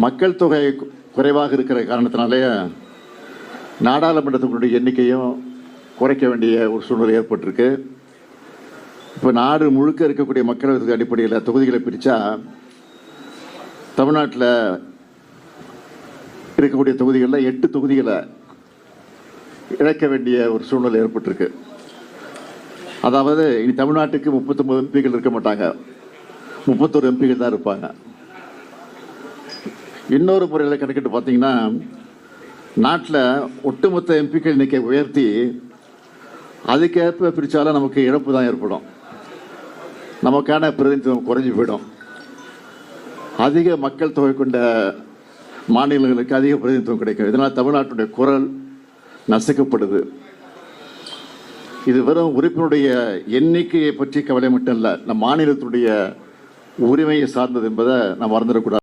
மக்கள் தொகை குறைவாக இருக்கிற காரணத்தினாலே நாடாளுமன்றத்தினுடைய எண்ணிக்கையும் குறைக்க வேண்டிய ஒரு சூழ்நிலை ஏற்பட்டிருக்கு. இப்போ நாடு முழுக்க இருக்கக்கூடிய மக்களவை அடிப்படையில் தொகுதிகளை பிரித்தா தமிழ்நாட்டில் இருக்கக்கூடிய தொகுதிகளில் 8 தொகுதிகளை இழக்க வேண்டிய ஒரு சூழ்நிலை ஏற்பட்டிருக்கு. அதாவது இனி தமிழ்நாட்டுக்கு 39 எம்பிகள் இருக்க மாட்டாங்க, 31 எம்பிகள் தான் இருப்பாங்க. இன்னொரு முறையில் கணக்கிட்டு பார்த்தீங்கன்னா நாட்டில் ஒட்டுமொத்த எம்பிக்கள் எண்ணிக்கை உயர்த்தி அதுக்கேற்ப பிரித்தாலும் நமக்கு இழப்பு தான் ஏற்படும். நமக்கான பிரதிநிதித்துவம் குறைஞ்சி போயிடும். அதிக மக்கள் தொகை கொண்ட மாநிலங்களுக்கு அதிக பிரதிநிதித்துவம் கிடைக்கும். இதனால் தமிழ்நாட்டுடைய குரல் நசுக்கப்படுது. இது வெறும் உறுப்பினுடைய எண்ணிக்கையை பற்றி கவலை மட்டும் இல்லை, நம் மாநிலத்துடைய உரிமையை சார்ந்தது என்பதை நாம் மறந்துடக்கூடாது.